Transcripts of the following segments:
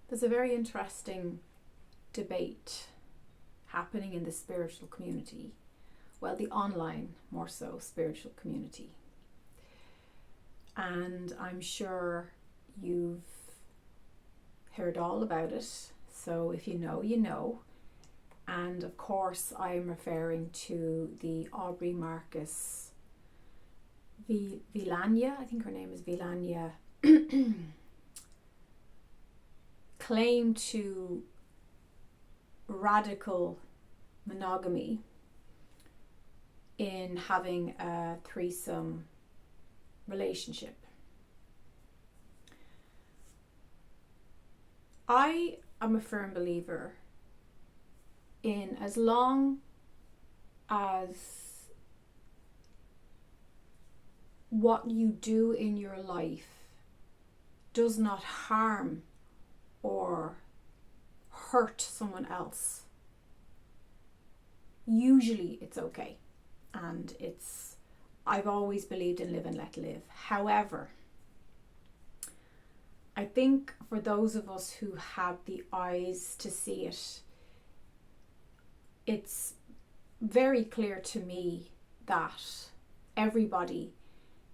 There's a very interesting debate happening in the spiritual community. Well, the online, more so, spiritual community. And I'm sure you've heard all about it. So if you know, you know. And of course, I'm referring to the Aubrey Marcus Villania, I think her name is Villania, claim to radical monogamy in having a threesome relationship. I am a firm believer in as long as what you do in your life does not harm or hurt someone else, usually it's okay. And I've always believed in live and let live. However, I think for those of us who have the eyes to see it, it's very clear to me that everybody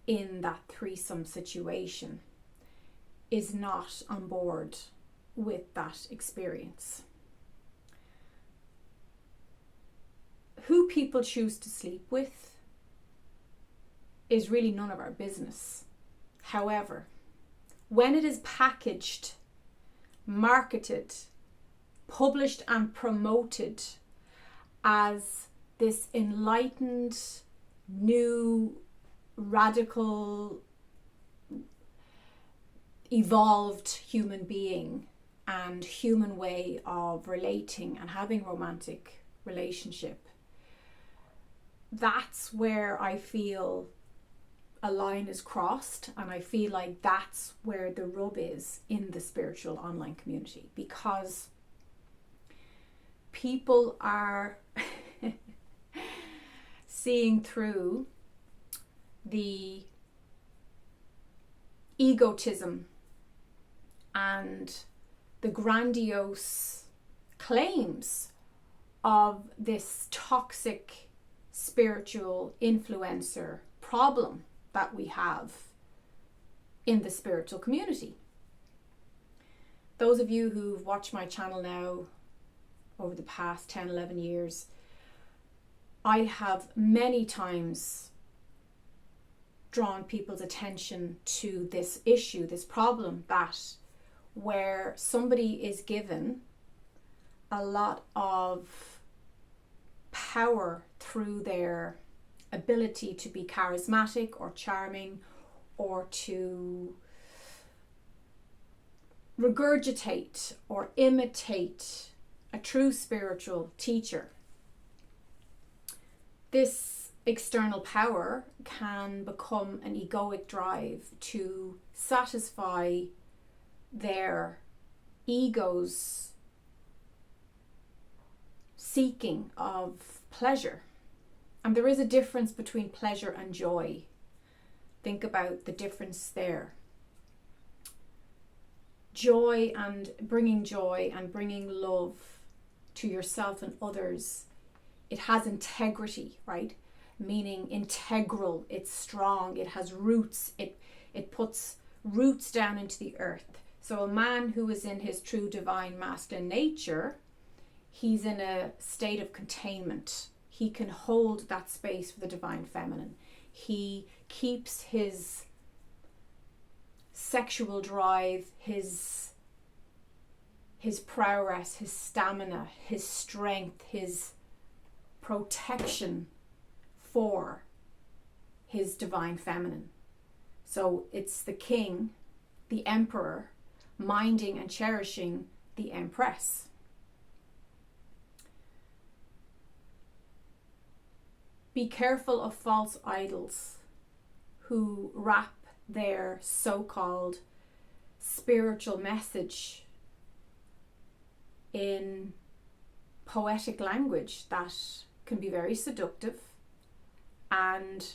in that threesome situation is not on board with that experience. Who people choose to sleep with is really none of our business. However, when it is packaged, marketed, published and promoted as this enlightened, new, radical, evolved human being and human way of relating and having romantic relationship, that's where I feel a line is crossed, and I feel like that's where the rub is in the spiritual online community, because people are seeing through the egotism and the grandiose claims of this toxic spiritual influencer problem that we have in the spiritual community. Those of you who've watched my channel now over the past 10, 11 years, I have many times drawn people's attention to this issue, this problem, that where somebody is given a lot of power through their ability to be charismatic or charming, or to regurgitate or imitate a true spiritual teacher. This external power can become an egoic drive to satisfy their ego's seeking of pleasure. And there is a difference between pleasure and joy. Think about the difference there. Joy and bringing love to yourself and others, it has integrity, right? Meaning integral, it's strong, it has roots, it puts roots down into the earth. So a man who is in his true divine masculine nature, he's in a state of containment. He can hold that space for the divine feminine. He keeps his sexual drive, his prowess, his stamina, his strength, his protection for his divine feminine. So it's the king, the emperor, minding and cherishing the empress. Be careful of false idols who wrap their so-called spiritual message in poetic language that can be very seductive and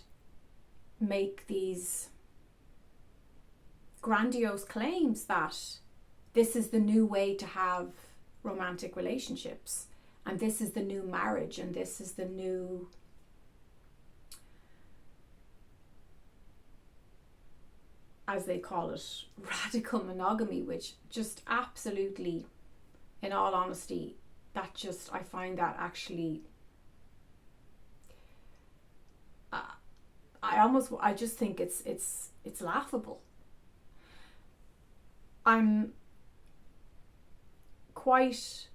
make these grandiose claims that this is the new way to have romantic relationships, and this is the new marriage, and this is the new as they call it, radical monogamy, which just absolutely, in all honesty, that just, I find that actually, I just think it's laughable. I'm quite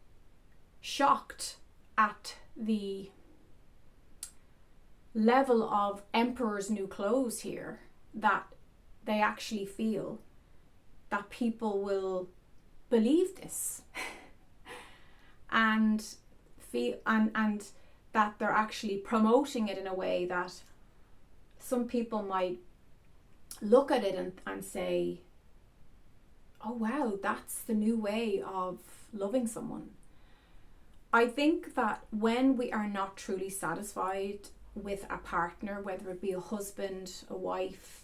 shocked at the level of emperor's new clothes here, that they actually feel that people will believe this and feel and that they're actually promoting it in a way that some people might look at it and say, oh wow, that's the new way of loving someone. I think that when we are not truly satisfied with a partner, whether it be a husband, a wife,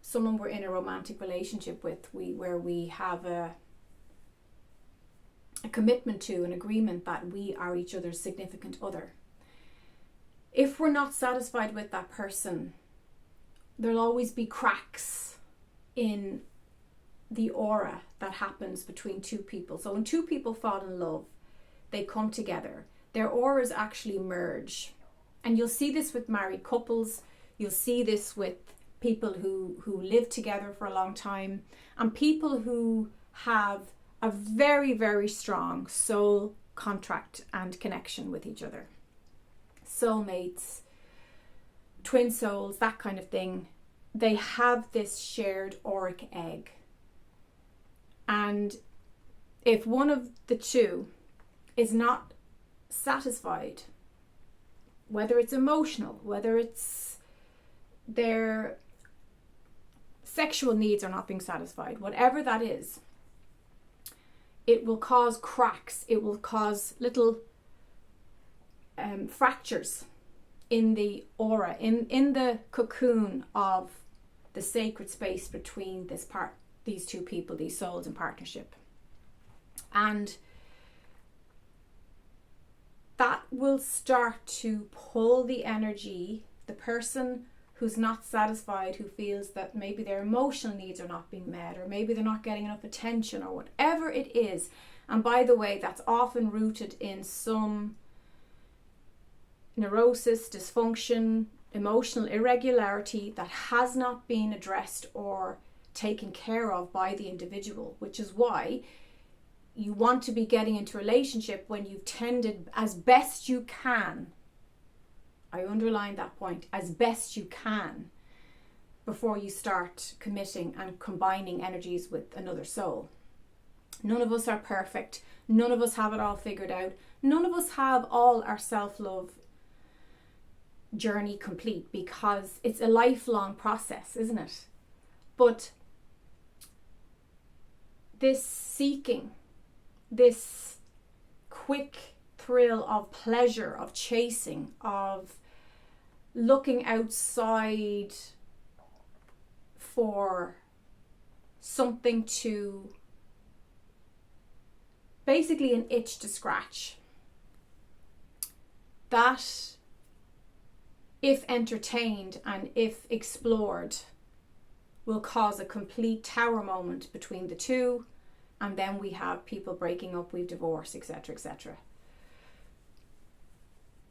someone we're in a romantic relationship with, where we have a commitment to, an agreement that we are each other's significant other. If we're not satisfied with that person, there'll always be cracks in the aura that happens between two people. So when two people fall in love, they come together, their auras actually merge. And you'll see this with married couples, you'll see this with people who live together for a long time, and people who have a very, very strong soul contract and connection with each other. Soulmates, twin souls, that kind of thing. They have this shared auric egg. And if one of the two is not satisfied, whether it's emotional, whether it's their sexual needs are not being satisfied, whatever that is, it will cause cracks, it will cause little fractures in the aura, in the cocoon of the sacred space between these two people, these souls in partnership. And that will start to pull the energy, the person who's not satisfied, who feels that maybe their emotional needs are not being met, or maybe they're not getting enough attention, or whatever it is. And by the way, that's often rooted in some neurosis, dysfunction, emotional irregularity that has not been addressed or taken care of by the individual, which is why you want to be getting into a relationship when you've tended as best you can. I underline that point, as best you can, before you start committing and combining energies with another soul. None of us are perfect. None of us have it all figured out. None of us have all our self-love journey complete, because it's a lifelong process, isn't it? But this seeking, this quick thrill of pleasure, of chasing, of looking outside for something to, basically an itch to scratch, that, if entertained and if explored, will cause a complete tower moment between the two, and then we have people breaking up, we've divorced, etc., etc.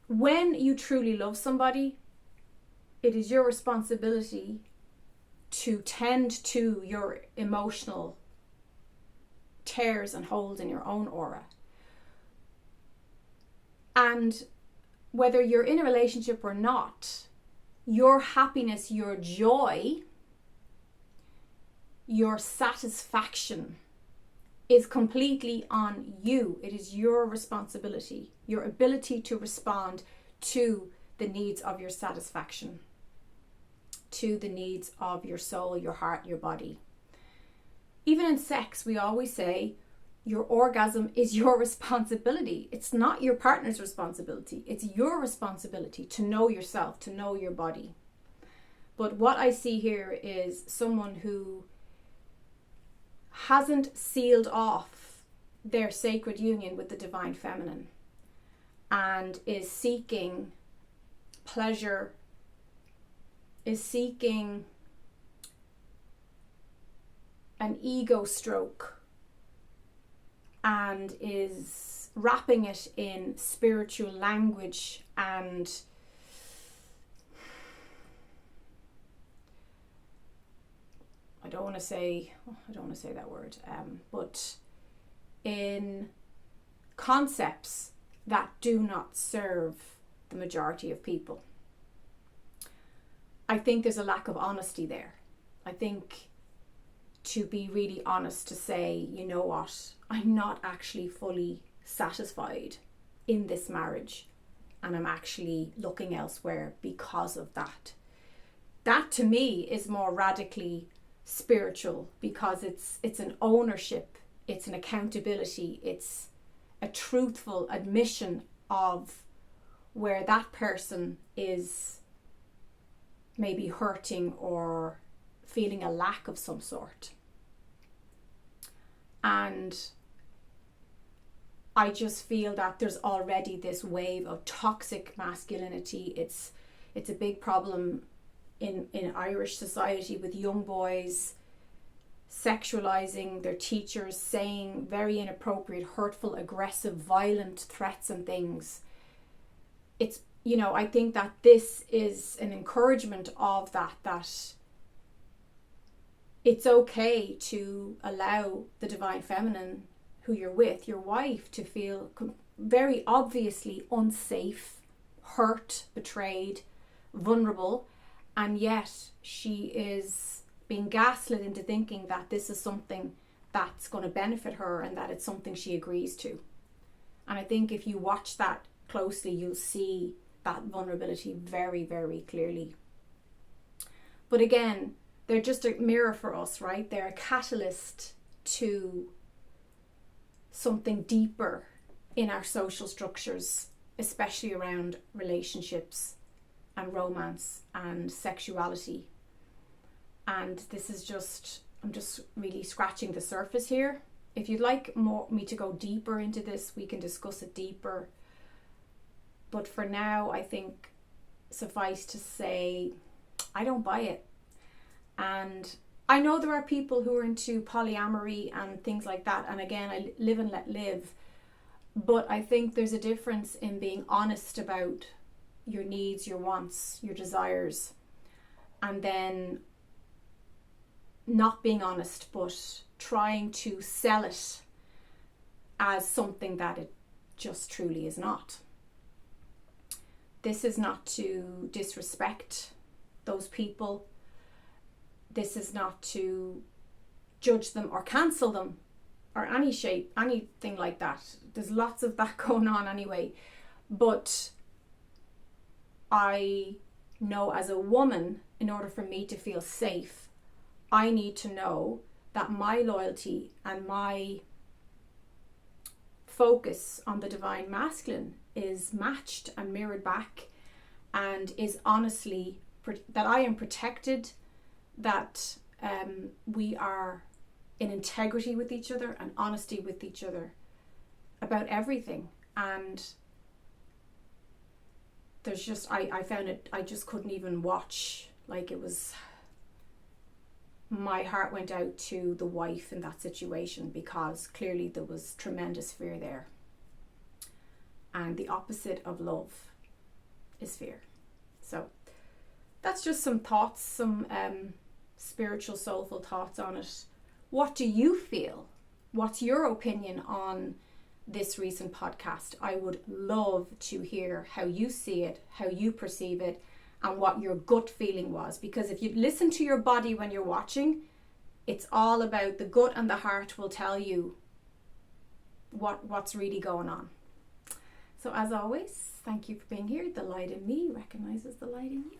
When you truly love somebody, it is your responsibility to tend to your emotional tears and holes in your own aura. And whether you're in a relationship or not, your happiness, your joy, your satisfaction is completely on you. It is your responsibility, your ability to respond to the needs of your satisfaction, to the needs of your soul, your heart, your body. Even in sex, we always say your orgasm is your responsibility. It's not your partner's responsibility. It's your responsibility to know yourself, to know your body. But what I see here is someone who hasn't sealed off their sacred union with the divine feminine and is seeking pleasure, is seeking an ego stroke, and is wrapping it in spiritual language and I don't want to say that word, but in concepts that do not serve the majority of people. I think there's a lack of honesty there. I think to be really honest, to say, you know what, I'm not actually fully satisfied in this marriage and I'm actually looking elsewhere because of that. That to me is more radically spiritual, because it's an ownership, it's an accountability, it's a truthful admission of where that person is maybe hurting or feeling a lack of some sort. And I just feel that there's already this wave of toxic masculinity. It's a big problem in Irish society with young boys sexualizing their teachers, saying very inappropriate, hurtful, aggressive, violent threats and things. It's, you know, I think that this is an encouragement of that it's okay to allow the divine feminine, who you're with, your wife, to feel very obviously unsafe, hurt, betrayed, vulnerable, and yet she is being gaslit into thinking that this is something that's going to benefit her and that it's something she agrees to. And I think if you watch that closely, you'll see that vulnerability very, very clearly. But again, they're just a mirror for us, right? They're a catalyst to something deeper in our social structures, especially around relationships and romance and sexuality. And this is just, I'm just really scratching the surface here. If you'd like me to go deeper into this, we can discuss it deeper. But for now, I think suffice to say, I don't buy it. And I know there are people who are into polyamory and things like that. And again, I live and let live. But I think there's a difference in being honest about your needs, your wants, your desires, and then not being honest, but trying to sell it as something that it just truly is not. This is not to disrespect those people. This is not to judge them or cancel them or anything like that. There's lots of that going on anyway. But I know as a woman, in order for me to feel safe, I need to know that my loyalty and my focus on the divine masculine is matched and mirrored back, and is honestly that I am protected, that we are in integrity with each other and honesty with each other about everything. And there's just, I found it, I just couldn't even watch. Like, it was, my heart went out to the wife in that situation, because clearly there was tremendous fear there. And the opposite of love is fear. So that's just some thoughts, some spiritual, soulful thoughts on it. What do you feel? What's your opinion on this recent podcast? I would love to hear how you see it, how you perceive it, and what your gut feeling was. Because if you listen to your body when you're watching, it's all about the gut, and the heart will tell you what's really going on. So as always, thank you for being here. The light in me recognizes the light in you.